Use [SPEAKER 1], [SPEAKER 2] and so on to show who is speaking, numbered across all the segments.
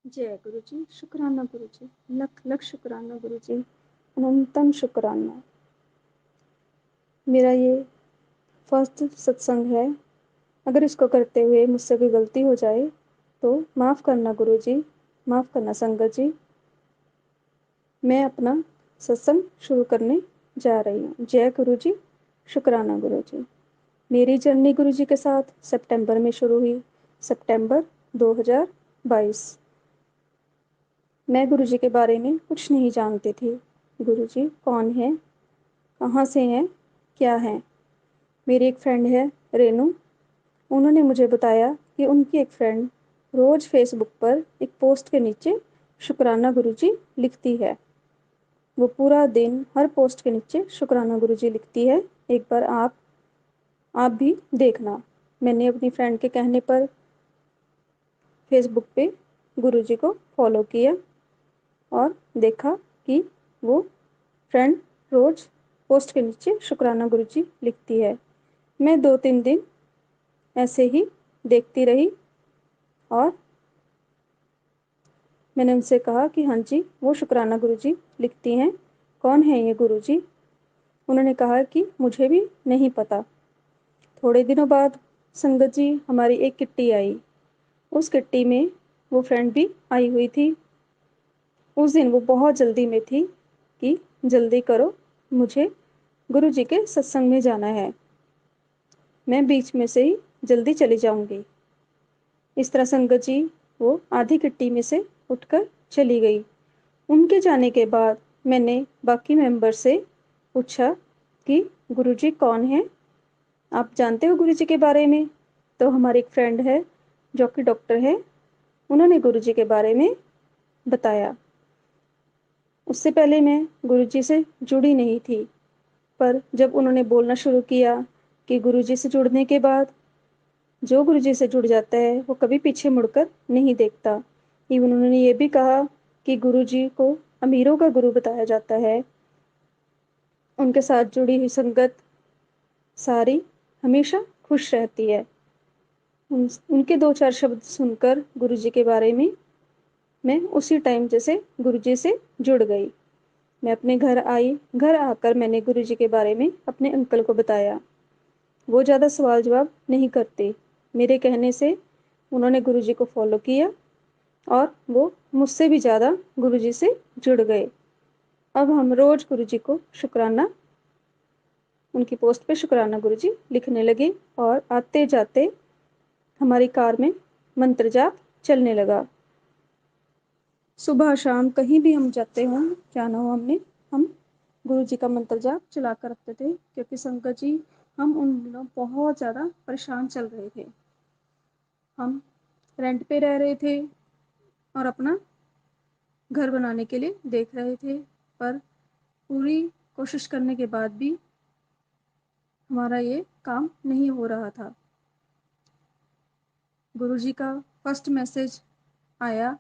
[SPEAKER 1] जय गुरु जी, शुक्राना गुरु जी, लख लख शुक्राना गुरु जी, अनंतम शुक्राना। मेरा ये फर्स्ट सत्संग है। अगर इसको करते हुए मुझसे कोई गलती हो जाए तो माफ़ करना गुरु जी, माफ़ करना संगत जी। मैं अपना सत्संग शुरू करने जा रही हूँ। जय गुरु जी, शुक्राना गुरु जी। मेरी जर्नी गुरु जी के साथ सितंबर में शुरू हुई, सितंबर 2022। मैं गुरु जी के बारे में कुछ नहीं जानती थी। गुरु जी कौन है, कहाँ से हैं, क्या हैं। मेरी एक फ्रेंड है रेनू, उन्होंने मुझे बताया कि उनकी एक फ्रेंड रोज़ फेसबुक पर एक पोस्ट के नीचे शुक्राना गुरु जी लिखती है। वो पूरा दिन हर पोस्ट के नीचे शुक्राना गुरु जी लिखती है। एक बार आप भी देखना। मैंने अपनी फ्रेंड के कहने पर फेसबुक पे गुरु जी को फॉलो किया और देखा कि वो फ्रेंड रोज़ पोस्ट के नीचे शुक्राना गुरु जी लिखती है। मैं 2-3 दिन ऐसे ही देखती रही और मैंने उनसे कहा कि हाँ जी, वो शुक्राना गुरु जी लिखती हैं। कौन है ये गुरु जी? उन्होंने कहा कि मुझे भी नहीं पता। थोड़े दिनों बाद संगत जी हमारी एक किट्टी आई। उस किट्टी में वो फ्रेंड भी आई हुई थी। उस दिन वो बहुत जल्दी में थी कि जल्दी करो, मुझे गुरु जी के सत्संग में जाना है, मैं बीच में से ही जल्दी चली जाऊंगी। इस तरह संगत जी वो आधी किट्टी में से उठकर चली गई। उनके जाने के बाद मैंने बाकी मेंबर से पूछा कि गुरुजी कौन है, आप जानते हो गुरुजी के बारे में? तो हमारी एक फ्रेंड है जो कि डॉक्टर है, उन्होंने गुरुजी के बारे में बताया। उससे पहले मैं गुरुजी से जुड़ी नहीं थी, पर जब उन्होंने बोलना शुरू किया कि गुरुजी से जुड़ने के बाद जो गुरुजी से जुड़ जाता है वो कभी पीछे मुड़कर नहीं देखता। इवन उन्होंने ये भी कहा कि गुरुजी को अमीरों का गुरु बताया जाता है। उनके साथ जुड़ी हुई संगत सारी हमेशा खुश रहती है। उनके 2-4 शब्द सुनकर गुरुजी के बारे में मैं उसी टाइम जैसे गुरुजी से जुड़ गई। मैं अपने घर आई। घर आकर मैंने गुरुजी के बारे में अपने अंकल को बताया। वो ज़्यादा सवाल जवाब नहीं करते। मेरे कहने से उन्होंने गुरुजी को फॉलो किया और वो मुझसे भी ज़्यादा गुरुजी से जुड़ गए। अब हम रोज़ गुरुजी को शुक्राना, उनकी पोस्ट पे शुक्राना गुरुजी लिखने लगे और आते जाते हमारी कार में मंत्र जाप चलने लगा। सुबह शाम कहीं भी हम जाते हों, जाना हो हमने, हम गुरु जी का मंत्र जाप चला कर रखते थे, क्योंकि संगत जी हम उन दिनों बहुत ज़्यादा परेशान चल रहे थे। हम रेंट पे रह रहे थे और अपना घर बनाने के लिए देख रहे थे, पर पूरी कोशिश करने के बाद भी हमारा ये काम नहीं हो रहा था। गुरु जी का फर्स्ट मैसेज आया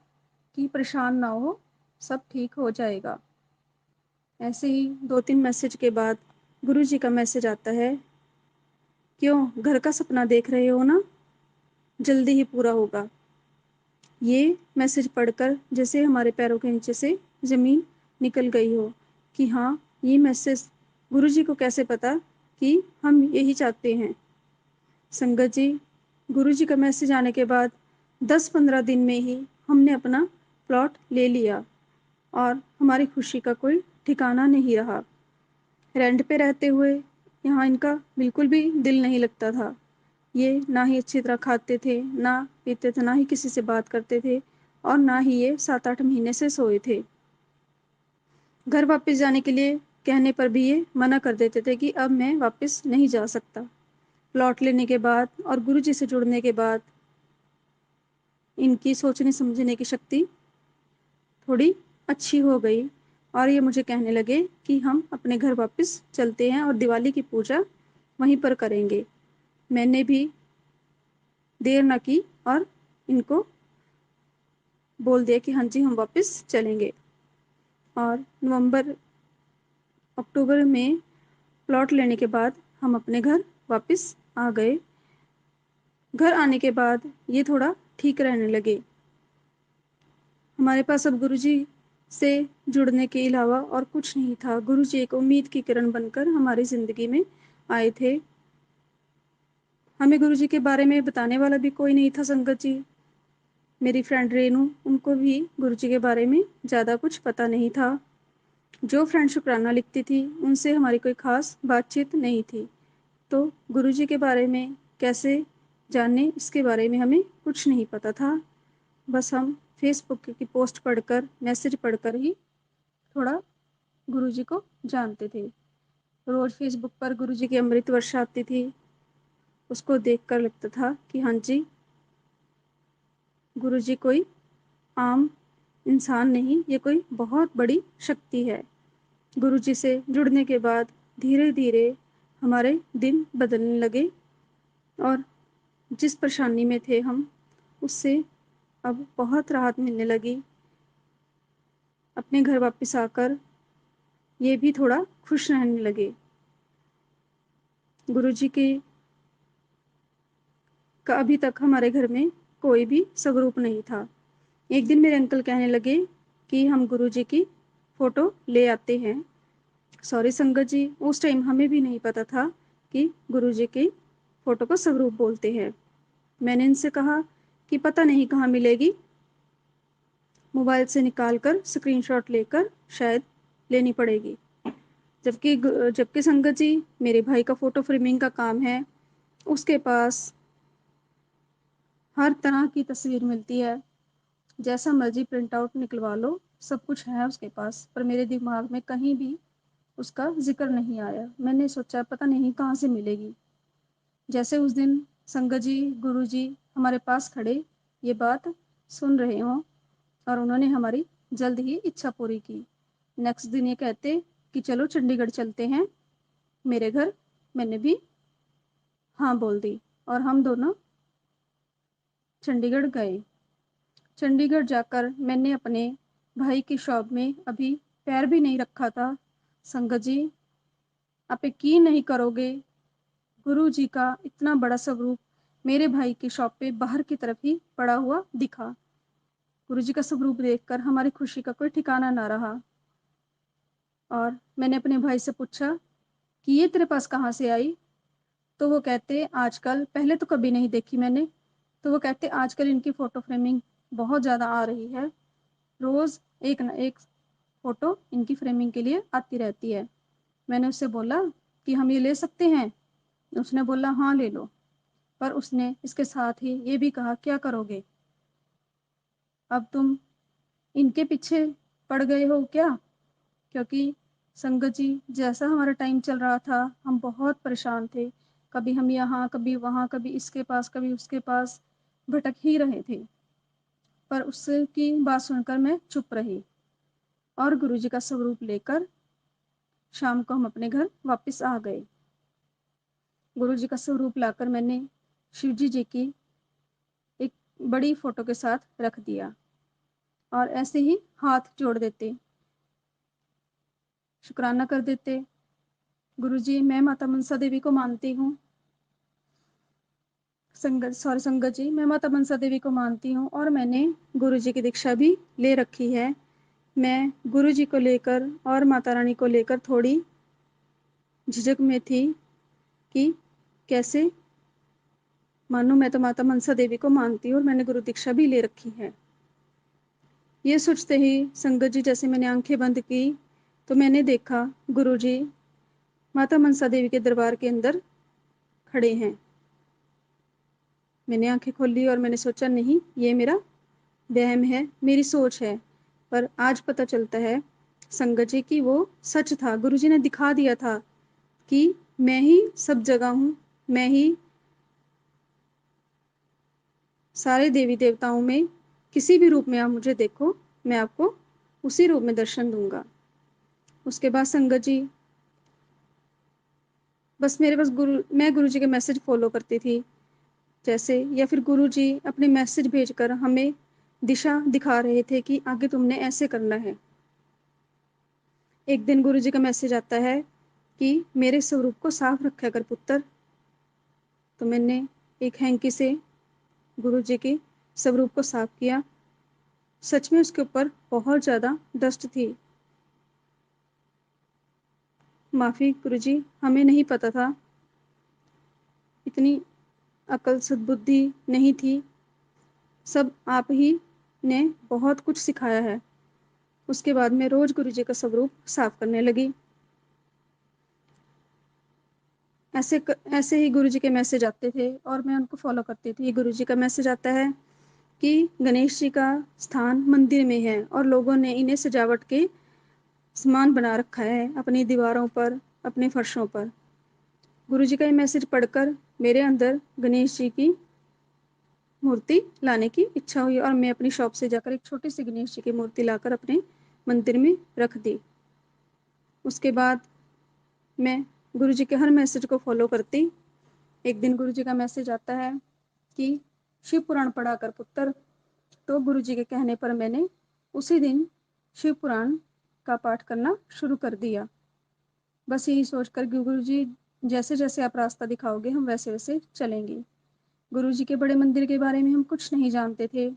[SPEAKER 1] कि परेशान ना हो, सब ठीक हो जाएगा। ऐसे ही 2-3 मैसेज के बाद गुरु जी का मैसेज आता है, क्यों घर का सपना देख रहे हो ना, जल्दी ही पूरा होगा। ये मैसेज पढ़कर जैसे हमारे पैरों के नीचे से ज़मीन निकल गई हो कि हाँ, ये मैसेज गुरु जी को कैसे पता कि हम यही चाहते हैं। संगत जी, गुरु जी का मैसेज आने के बाद 10-15 दिन में ही हमने अपना प्लॉट ले लिया और हमारी खुशी का कोई ठिकाना नहीं रहा। रेंट पे रहते हुए यहाँ इनका बिल्कुल भी दिल नहीं लगता था। ये ना ही अच्छी तरह खाते थे, ना पीते थे, ना ही किसी से बात करते थे और ना ही ये 7-8 महीने से सोए थे। घर वापस जाने के लिए कहने पर भी ये मना कर देते थे कि अब मैं वापस नहीं जा सकता। प्लॉट लेने के बाद और गुरु जी से जुड़ने के बाद इनकी सोचने समझने की शक्ति थोड़ी अच्छी हो गई और ये मुझे कहने लगे कि हम अपने घर वापस चलते हैं और दिवाली की पूजा वहीं पर करेंगे। मैंने भी देर ना की और इनको बोल दिया कि हाँ जी, हम वापस चलेंगे। और नवंबर अक्टूबर में प्लॉट लेने के बाद हम अपने घर वापस आ गए। घर आने के बाद ये थोड़ा ठीक रहने लगे। हमारे पास अब गुरुजी से जुड़ने के अलावा और कुछ नहीं था। गुरुजी एक उम्मीद की किरण बनकर हमारी ज़िंदगी में आए थे। हमें गुरुजी के बारे में बताने वाला भी कोई नहीं था संगत जी। मेरी फ्रेंड रेनू, उनको भी गुरुजी के बारे में ज़्यादा कुछ पता नहीं था। जो फ्रेंड शुक्राना लिखती थी, उनसे हमारी कोई ख़ास बातचीत नहीं थी। तो गुरुजी के बारे में कैसे जाने, इसके बारे में हमें कुछ नहीं पता था। बस हम फेसबुक की पोस्ट पढ़कर, मैसेज पढ़कर ही थोड़ा गुरुजी को जानते थे। रोज़ फेसबुक पर गुरुजी की अमृत वर्षा आती थी। उसको देखकर लगता था कि हाँ जी, गुरुजी कोई आम इंसान नहीं, ये कोई बहुत बड़ी शक्ति है। गुरुजी से जुड़ने के बाद धीरे धीरे हमारे दिन बदलने लगे और जिस परेशानी में थे हम, उससे अब बहुत राहत मिलने लगी। अपने घर वापस आकर ये भी थोड़ा खुश रहने लगे। गुरुजी के का अभी तक हमारे घर में कोई भी स्वरूप नहीं था। एक दिन मेरे अंकल कहने लगे कि हम गुरुजी की फ़ोटो ले आते हैं। सॉरी संगत जी, उस टाइम हमें भी नहीं पता था कि गुरुजी की फ़ोटो को स्वरूप बोलते हैं। मैंने इनसे कहा कि पता नहीं कहाँ मिलेगी, मोबाइल से निकाल कर स्क्रीनशॉट लेकर शायद लेनी पड़ेगी। जबकि संगत जी, मेरे भाई का फ़ोटो फ्रेमिंग का काम है, उसके पास हर तरह की तस्वीर मिलती है, जैसा मर्जी प्रिंट आउट निकलवा लो, सब कुछ है उसके पास। पर मेरे दिमाग में कहीं भी उसका जिक्र नहीं आया। मैंने सोचा पता नहीं कहाँ से मिलेगी। जैसे उस दिन संगत जी, गुरु जी हमारे पास खड़े ये बात सुन रहे हों और उन्होंने हमारी जल्द ही इच्छा पूरी की। नेक्स्ट दिन ये कहते कि चलो चंडीगढ़ चलते हैं मेरे घर। मैंने भी हाँ बोल दी और हम दोनों चंडीगढ़ गए। चंडीगढ़ जाकर मैंने अपने भाई की शॉप में अभी पैर भी नहीं रखा था। संगत जी, आप यकीन नहीं करोगे, गुरु जी का इतना बड़ा स्वरूप मेरे भाई की शॉप पे बाहर की तरफ ही पड़ा हुआ दिखा। गुरु जी का स्वरूप देखकर हमारी खुशी का कोई ठिकाना ना रहा और मैंने अपने भाई से पूछा कि ये तेरे पास कहाँ से आई? तो वो कहते आजकल, पहले तो कभी नहीं देखी मैंने, तो वो कहते आजकल इनकी फ़ोटो फ्रेमिंग बहुत ज़्यादा आ रही है, रोज़ एक ना एक फ़ोटो इनकी फ्रेमिंग के लिए आती रहती है। मैंने उससे बोला कि हम ये ले सकते हैं? उसने बोला हाँ ले लो, पर उसने इसके साथ ही ये भी कहा क्या करोगे, अब तुम इनके पीछे पड़ गए हो क्या? क्योंकि संगत जी, जैसा हमारा टाइम चल रहा था, हम बहुत परेशान थे। कभी हम यहाँ, कभी वहाँ, कभी इसके पास, कभी उसके पास भटक ही रहे थे। पर उसकी बात सुनकर मैं चुप रही और गुरुजी का स्वरूप लेकर शाम को हम अपने घर वापस आ गए। गुरुजी का स्वरूप लाकर मैंने शिवजी जी की एक बड़ी फ़ोटो के साथ रख दिया और ऐसे ही हाथ जोड़ देते, शुक्राना कर देते, गुरुजी मैं माता मनसा देवी को मानती हूँ। संगत जी, मैं माता मनसा देवी को मानती हूँ और मैंने गुरुजी की दीक्षा भी ले रखी है। मैं गुरुजी को लेकर और माता रानी को लेकर थोड़ी झिझक में थी कि कैसे मानो, मैं तो माता मनसा देवी को मानती हूँ और मैंने गुरु दीक्षा भी ले रखी है। ये सोचते ही संगत जी, जैसे मैंने आंखें बंद की तो मैंने देखा गुरुजी माता मनसा देवी के दरबार के अंदर खड़े हैं। मैंने आंखें खोली और मैंने सोचा नहीं, ये मेरा वहम है, मेरी सोच है। पर आज पता चलता है संगत जी कि वो सच था। गुरुजी ने दिखा दिया था कि मैं ही सब जगह हूँ, मैं ही सारे देवी देवताओं में, किसी भी रूप में आप मुझे देखो, मैं आपको उसी रूप में दर्शन दूंगा। उसके बाद संगत जी, बस मेरे पास मैं गुरुजी के मैसेज फॉलो करती थी जैसे, या फिर गुरुजी अपने मैसेज भेजकर हमें दिशा दिखा रहे थे कि आगे तुमने ऐसे करना है। एक दिन गुरुजी का मैसेज आता है कि मेरे स्वरूप को साफ रखा कर पुत्र। तो मैंने एक हैंकी से गुरुजी के स्वरूप को साफ किया सच में उसके ऊपर बहुत ज़्यादा डस्ट थी। माफ़ी गुरुजी, हमें नहीं पता था, इतनी अकल सद्बुद्धि नहीं थी, सब आप ही ने बहुत कुछ सिखाया है। उसके बाद मैं रोज़ गुरुजी का स्वरूप साफ करने लगी। ऐसे ही गुरुजी के मैसेज आते थे और मैं उनको फॉलो करती थी। गुरुजी का मैसेज आता है कि गणेश जी का स्थान मंदिर में है और लोगों ने इन्हें सजावट के सामान बना रखा है अपनी दीवारों पर, अपने फर्शों पर। गुरुजी का ये मैसेज पढ़कर मेरे अंदर गणेश जी की मूर्ति लाने की इच्छा हुई और मैं अपनी शॉप से जाकर एक छोटी सी गणेश जी की मूर्ति लाकर अपने मंदिर में रख दी। उसके बाद मैं गुरुजी के हर मैसेज को फॉलो करती। एक दिन गुरुजी का मैसेज आता है कि शिव पुराण पढ़ा कर पुत्र। तो गुरुजी के कहने पर मैंने उसी दिन शिव पुराण का पाठ करना शुरू कर दिया। बस यही सोचकर कि गुरुजी जैसे जैसे आप रास्ता दिखाओगे हम वैसे वैसे चलेंगे। गुरुजी के बड़े मंदिर के बारे में हम कुछ नहीं जानते थे,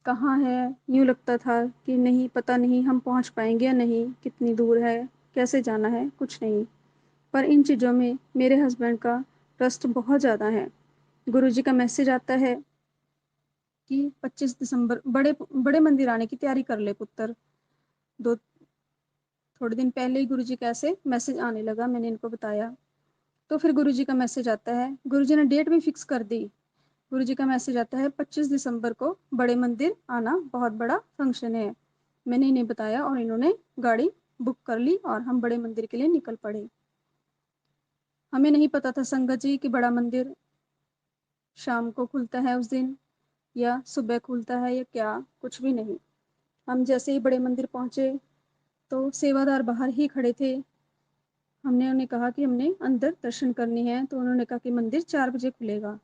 [SPEAKER 1] कहाँ है, यूँ लगता था कि नहीं, पता नहीं हम पहुँच पाएंगे या नहीं, कितनी दूर है, कैसे जाना है, कुछ नहीं। पर इन चीज़ों में मेरे हस्बैंड का ट्रस्ट बहुत ज़्यादा है। गुरुजी का मैसेज आता है कि 25 दिसंबर बड़े बड़े मंदिर आने की तैयारी कर ले पुत्र। थोड़े दिन पहले ही गुरुजी का ऐसे मैसेज आने लगा, मैंने इनको बताया। तो फिर गुरुजी का मैसेज आता है, गुरुजी ने डेट भी फिक्स कर दी। गुरुजी का मैसेज आता है 25 दिसंबर को बड़े मंदिर आना, बहुत बड़ा फंक्शन है। मैंने इन्हें बताया और इन्होंने गाड़ी बुक कर ली और हम बड़े मंदिर के लिए निकल पड़े। हमें नहीं पता था संगत जी कि बड़ा मंदिर शाम को खुलता है उस दिन या सुबह खुलता है या क्या, कुछ भी नहीं। हम जैसे ही बड़े मंदिर पहुंचे तो सेवादार बाहर ही खड़े थे। हमने उन्हें कहा कि हमने अंदर दर्शन करनी है, तो उन्होंने कहा कि मंदिर 4 बजे खुलेगा।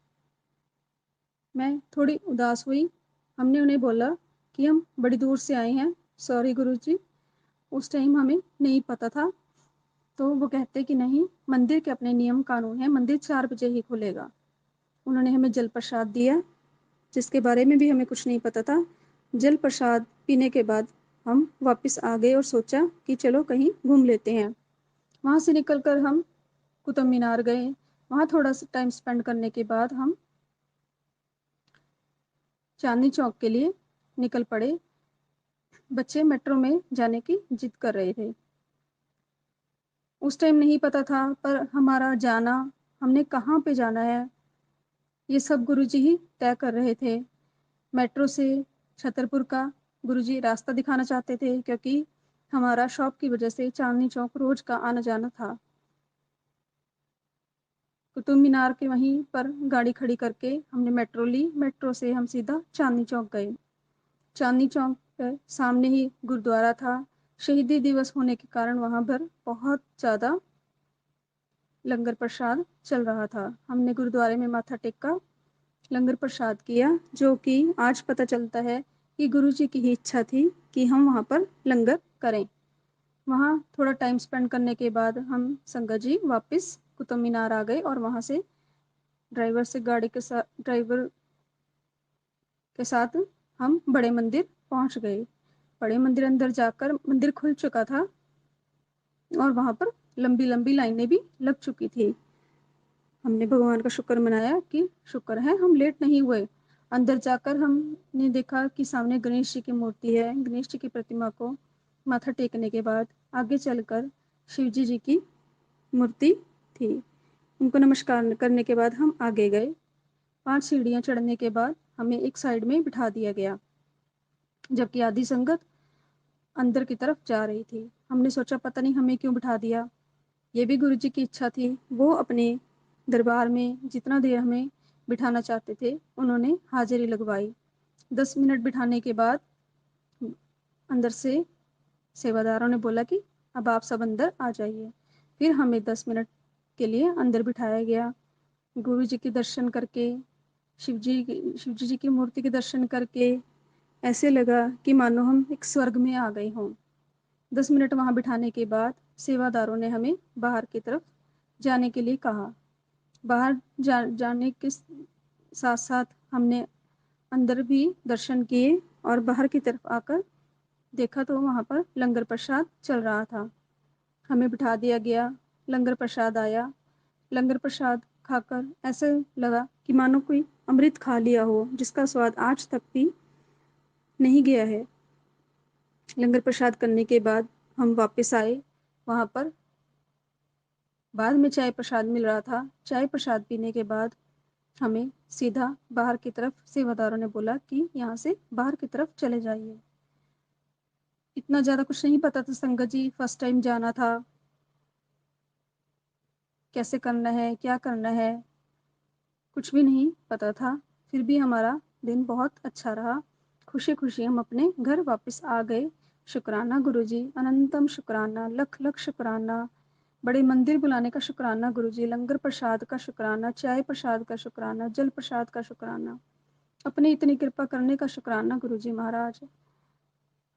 [SPEAKER 1] मैं थोड़ी उदास हुई। हमने उन्हें बोला कि हम बड़ी दूर से आए हैं, सॉरी गुरुजी, उस टाइम हमें नहीं पता था। तो वो कहते कि नहीं, मंदिर के अपने नियम कानून हैं, मंदिर 4 बजे ही खुलेगा। उन्होंने हमें जल प्रसाद दिया, जिसके बारे में भी हमें कुछ नहीं पता था। जल प्रसाद पीने के बाद हम वापस आ गए और सोचा कि चलो कहीं घूम लेते हैं। वहाँ से निकलकर हम कुतुब मीनार गए। वहाँ थोड़ा सा टाइम स्पेंड करने के बाद हम चांदनी चौक के लिए निकल पड़े। बच्चे मेट्रो में जाने की जिद कर रहे थे। उस टाइम नहीं पता था, पर हमारा जाना, हमने कहाँ पे जाना है, ये सब गुरुजी ही तय कर रहे थे। मेट्रो से छतरपुर का गुरुजी रास्ता दिखाना चाहते थे, क्योंकि हमारा शॉप की वजह से चांदनी चौक रोज का आना जाना था। कुतुब मीनार के वहीं पर गाड़ी खड़ी करके हमने मेट्रो ली। मेट्रो से हम सीधा चांदनी चौक गए। चांदनी चौक पर सामने ही गुरुद्वारा था। शहीदी दिवस होने के कारण वहाँ पर बहुत ज़्यादा लंगर प्रसाद चल रहा था। हमने गुरुद्वारे में माथा टेका, लंगर प्रसाद किया, जो कि आज पता चलता है कि गुरुजी की ही इच्छा थी कि हम वहाँ पर लंगर करें। वहाँ थोड़ा टाइम स्पेंड करने के बाद हम संगत जी वापस कुतुब मीनार आ गए और वहाँ से ड्राइवर के साथ हम बड़े मंदिर पहुँच गए। बड़े मंदिर अंदर जाकर मंदिर खुल चुका था और वहाँ पर लंबी लंबी लाइनें भी लग चुकी थी। हमने भगवान का शुक्र मनाया कि शुक्र है हम लेट नहीं हुए। अंदर जाकर हमने देखा कि सामने गणेश जी की मूर्ति है। गणेश जी की प्रतिमा को माथा टेकने के बाद आगे चलकर शिव जी की मूर्ति थी। उनको नमस्कार करने के बाद हम आगे गए। 5 सीढ़ियाँ चढ़ने के बाद हमें एक साइड में बिठा दिया गया, जबकि आधी संगत अंदर की तरफ जा रही थी। हमने सोचा पता नहीं हमें क्यों बिठा दिया। ये भी गुरु जी की इच्छा थी। वो अपने दरबार में जितना देर हमें बिठाना चाहते थे उन्होंने हाजिरी लगवाई। 10 मिनट बिठाने के बाद अंदर से सेवादारों ने बोला कि अब आप सब अंदर आ जाइए। फिर हमें 10 मिनट के लिए अंदर बिठाया गया। गुरु जी के दर्शन करके, शिव जी की मूर्ति के दर्शन करके ऐसे लगा कि मानो हम एक स्वर्ग में आ गए हों। 10 मिनट वहाँ बिठाने के बाद सेवादारों ने हमें बाहर की तरफ जाने के लिए कहा। बाहर जाने के साथ साथ हमने अंदर भी दर्शन किए اور باہر کی طرف آ کر دیکھا تو وہاں پر لنگر پرساد چل رہا تھا۔ ہمیں بٹھا دیا گیا، لنگر پرساد آیا، لنگر پرساد کھا کر ایسے لگا کہ مانو کوئی امرت کھا لیا ہو جس کا سواد آج تک بھی نہیں گیا ہے۔ لنگر پرساد کرنے کے بعد ہم واپس آئے، وہاں پر بعد میں چائے پرساد مل رہا تھا۔ چائے پرساد پینے کے بعد ہمیں سیدھا باہر کی طرف سیواداروں نے بولا کہ یہاں سے باہر کی طرف چلے جائیے۔ اتنا زیادہ کچھ نہیں پتا تھا سنگت جی، فرسٹ ٹائم جانا تھا، کیسے کرنا ہے کیا کرنا ہے کچھ بھی نہیں پتا تھا۔ پھر بھی ہمارا دن بہت اچھا رہا، خوشی خوشی ہم اپنے گھر واپس آ گئے۔ شکرانہ گرو جی، اننتم شکرانہ، لکھ لکھ شکرانہ، بڑے مندر بلانے کا شکرانہ گرو جی، لنگر پرساد کا شکرانہ، چائے پرساد کا شکرانہ، جل پرساد کا شکرانہ، اپنی اتنی کرپا کرنے کا شکرانہ گرو جی مہاراج۔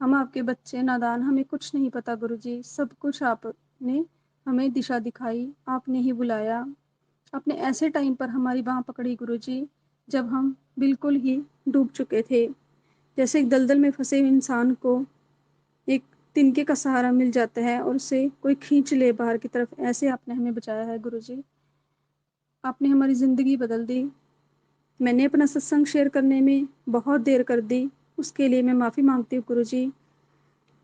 [SPEAKER 1] ہم آپ کے بچے نادان، ہمیں کچھ نہیں پتا گرو جی، سب کچھ آپ نے ہمیں دشا دکھائی، آپ نے ہی بلایا، آپ نے ایسے ٹائم پر ہماری باہ پکڑی گرو جی جب ہم بالکل ہی ڈوب چکے تھے۔ جیسے ایک دلدل میں پھنسے انسان کو ایک تنکے کا سہارا مل جاتا ہے اور اسے کوئی کھینچ لے باہر کی طرف، ایسے آپ نے ہمیں بچایا ہے گرو جی، آپ نے ہماری زندگی بدل دی۔ میں نے اپنا ستسنگ شیئر کرنے میں بہت دیر کر دی، اس کے لیے میں معافی مانگتی ہوں گرو جی۔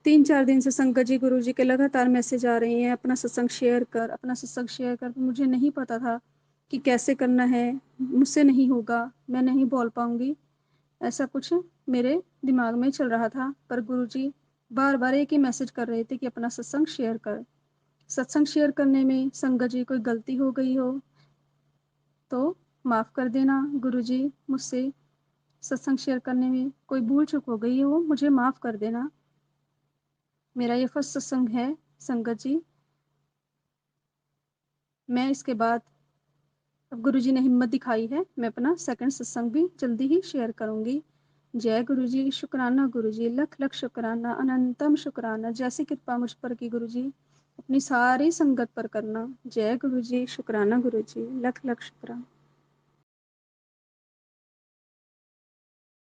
[SPEAKER 1] 3-4 دن سے سنگت جی گرو جی کے لگاتار میسج آ رہی ہیں، اپنا ستسنگ شیئر کر، اپنا ستسنگ شیئر کر۔ مجھے نہیں پتا تھا کہ کیسے کرنا ہے، مجھ سے نہیں ہوگا، میں نہیں بول پاؤں گی، ایسا کچھ میرے دماغ میں چل رہا تھا۔ پر گرو جی بار بار ایک ہی میسج کر رہے تھے کہ اپنا ستسنگ شیئر کر۔ ستسنگ شیئر کرنے میں سنگت جی کوئی غلطی ہو گئی ہو تو معاف کر دینا گرو جی، مجھ سے ستسنگ شیئر کرنے میں کوئی بھول چک ہو گئی ہو، مجھے معاف کر دینا۔ میرا یہ فرسٹ ستسنگ ہے سنگت جی۔ میں اس کے بعد اب گرو جی نے ہمت دکھائی ہے، میں اپنا سیکنڈ ستسنگ بھی جلدی ہی شیئر کروں گی۔ جے گرو جی، شکرانہ گرو جی، لکھ لکھ شکرانہ، اننتم شکرانہ، جیسی کرپا مجھ پر کی گرو جی اپنی ساری سنگت پر کرنا۔ جے گرو جی، شکرانہ گرو جی، لکھ لکھ شکرانہ۔